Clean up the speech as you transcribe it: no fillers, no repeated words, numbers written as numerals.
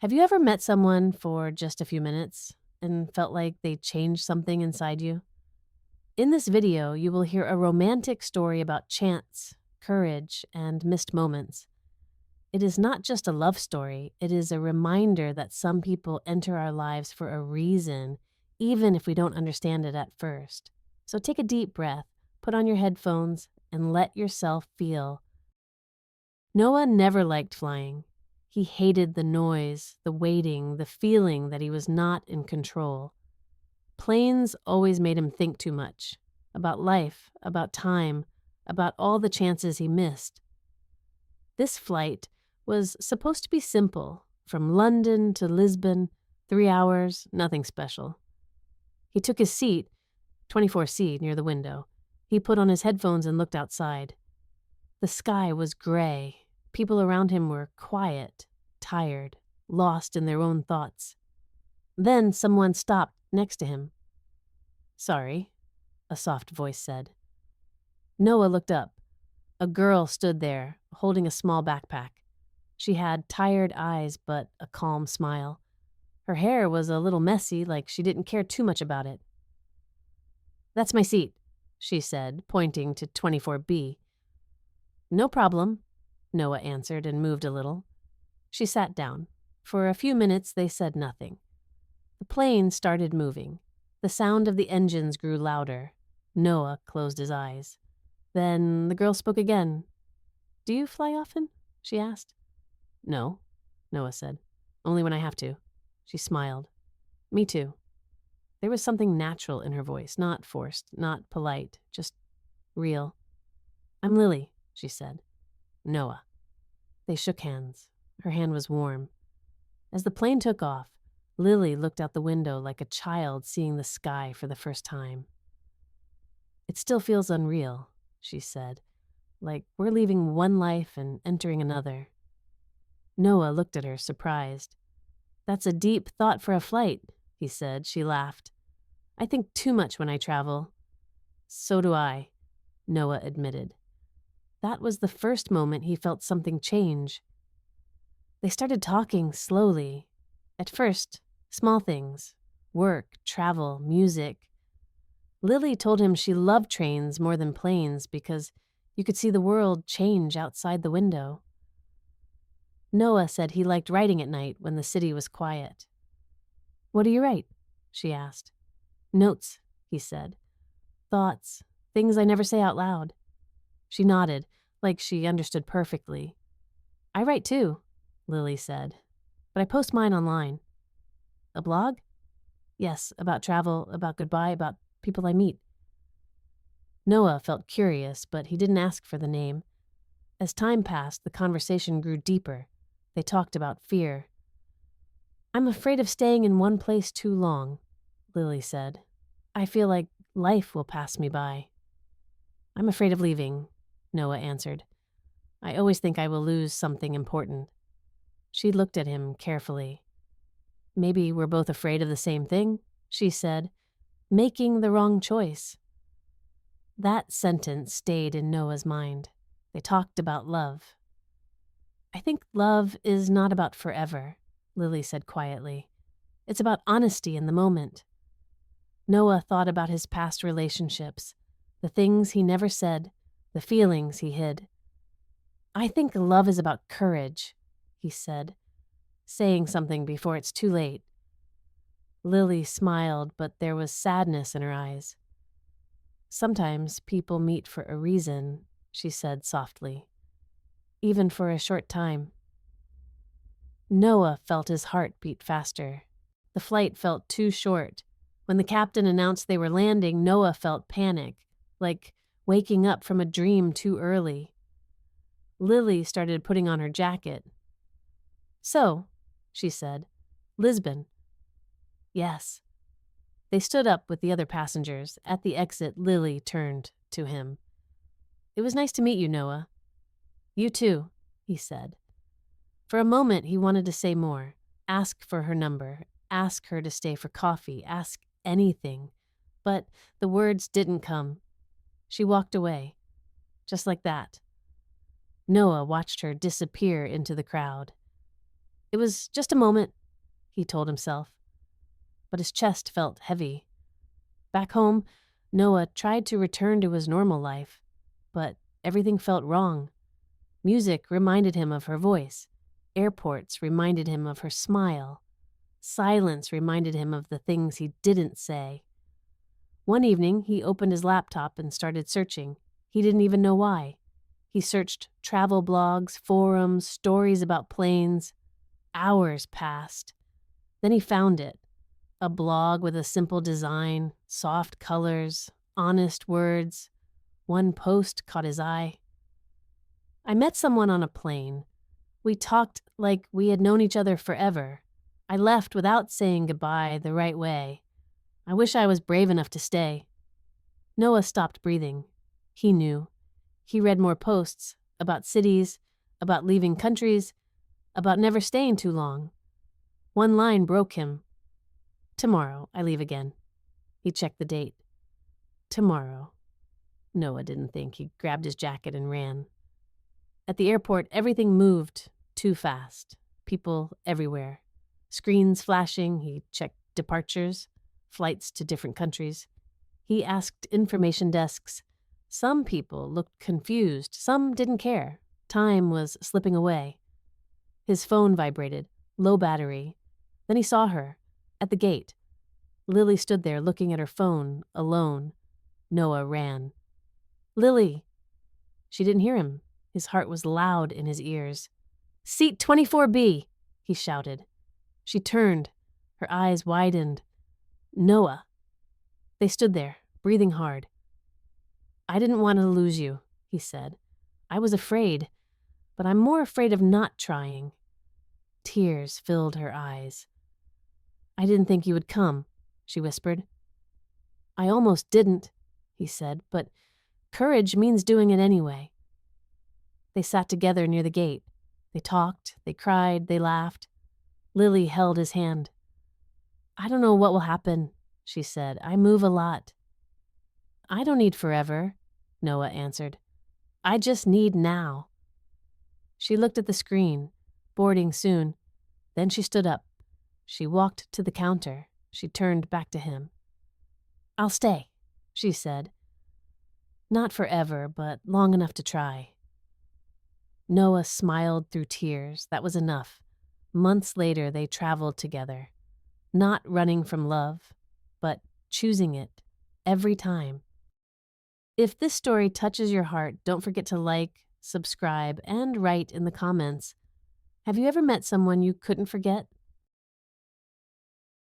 Have you ever met someone for just a few minutes and felt like they changed something inside you? In this video, you will hear a romantic story about chance, courage, and missed moments. It is not just a love story, it is a reminder that some people enter our lives for a reason, even if we don't understand it at first. So take a deep breath, put on your headphones, and let yourself feel. Noah never liked flying. He hated the noise, the waiting, the feeling that he was not in control. Planes always made him think too much about life, about time, about all the chances he missed. This flight was supposed to be simple, from London to Lisbon, 3 hours, nothing special. He took his seat, 24C, near the window. He put on his headphones and looked outside. The sky was gray. People around him were quiet, tired, lost in their own thoughts. Then someone stopped next to him. "Sorry," a soft voice said. Noah looked up. A girl stood there, holding a small backpack. She had tired eyes but a calm smile. Her hair was a little messy, like she didn't care too much about it. "That's my seat," she said, pointing to 24B. "No problem," Noah answered and moved a little. She sat down. For a few minutes they said nothing. The plane started moving. The sound of the engines grew louder. Noah closed his eyes. Then the girl spoke again. "Do you fly often?" she asked. "No," Noah said. "Only when I have to." She smiled. "Me too." There was something natural in her voice, not forced, not polite, just real. "I'm Lily," she said. "Noah." They shook hands. Her hand was warm. As the plane took off, Lily looked out the window like a child seeing the sky for the first time. "It still feels unreal," she said, "like we're leaving one life and entering another." Noah looked at her, surprised. "That's a deep thought for a flight," he said. She laughed. "I think too much when I travel." "So do I," Noah admitted. That was the first moment he felt something change. They started talking slowly. At first, small things: work, travel, music. Lily told him she loved trains more than planes because you could see the world change outside the window. Noah said he liked writing at night when the city was quiet. "What do you write?" she asked. "Notes," he said. "Thoughts, things I never say out loud." She nodded, like she understood perfectly. "I write too," Lily said, "but I post mine online." "A blog?" "Yes, about travel, about goodbye, about people I meet." Noah felt curious, but he didn't ask for the name. As time passed, the conversation grew deeper. They talked about fear. "I'm afraid of staying in one place too long," Lily said. "I feel like life will pass me by." "I'm afraid of leaving," Noah answered. "I always think I will lose something important." She looked at him carefully. "Maybe we're both afraid of the same thing," she said. "Making the wrong choice." That sentence stayed in Noah's mind. They talked about love. "I think love is not about forever," Lily said quietly. "It's about honesty in the moment." Noah thought about his past relationships, the things he never said, the feelings he hid. "I think love is about courage," he said, saying something before it's too late. Lily smiled, but there was sadness in her eyes. "Sometimes people meet for a reason," she said softly, "even for a short time." Noah felt his heart beat faster. The flight felt too short. When the captain announced they were landing, Noah felt panic, like waking up from a dream too early. Lily started putting on her jacket. "So," she said, "Lisbon." "Yes." They stood up with the other passengers. At the exit, Lily turned to him. "It was nice to meet you, Noah." "You too," he said. For a moment, he wanted to say more. Ask for her number. Ask her to stay for coffee. Ask anything. But the words didn't come. She walked away. Just like that. Noah watched her disappear into the crowd. It was just a moment, he told himself, but his chest felt heavy. Back home, Noah tried to return to his normal life, but everything felt wrong. Music reminded him of her voice. Airports reminded him of her smile. Silence reminded him of the things he didn't say. One evening, he opened his laptop and started searching. He didn't even know why. He searched travel blogs, forums, stories about planes. Hours passed. Then he found it. A blog with a simple design, soft colors, honest words. One post caught his eye. I met someone on a plane. We talked like we had known each other forever. I left without saying goodbye the right way. I wish I was brave enough to stay. Noah stopped breathing. He knew. He read more posts about cities, about leaving countries, about never staying too long. One line broke him. Tomorrow, I leave again. He checked the date. Tomorrow. Noah didn't think. He grabbed his jacket and ran. At the airport, everything moved too fast. People everywhere. Screens flashing. He checked departures, flights to different countries. He asked information desks. Some people looked confused. Some didn't care. Time was slipping away. His phone vibrated. Low battery. Then he saw her. At the gate. Lily stood there looking at her phone, alone. Noah ran. Lily! She didn't hear him. His heart was loud in his ears. Seat 24B, he shouted. She turned. Her eyes widened. Noah. They stood there, breathing hard. I didn't want to lose you, he said. I was afraid, but I'm more afraid of not trying. Tears filled her eyes. I didn't think you would come, she whispered. I almost didn't, he said, but courage means doing it anyway. They sat together near the gate. They talked, they cried, they laughed. Lily held his hand. I don't know what will happen, she said. I move a lot. I don't need forever, Noah answered. I just need now. She looked at the screen, boarding soon. Then she stood up. She walked to the counter. She turned back to him. I'll stay, she said. Not forever, but long enough to try. Noah smiled through tears. That was enough. Months later, they traveled together. Not running from love, but choosing it every time. If this story touches your heart, don't forget to like, subscribe, and write in the comments. Have you ever met someone you couldn't forget?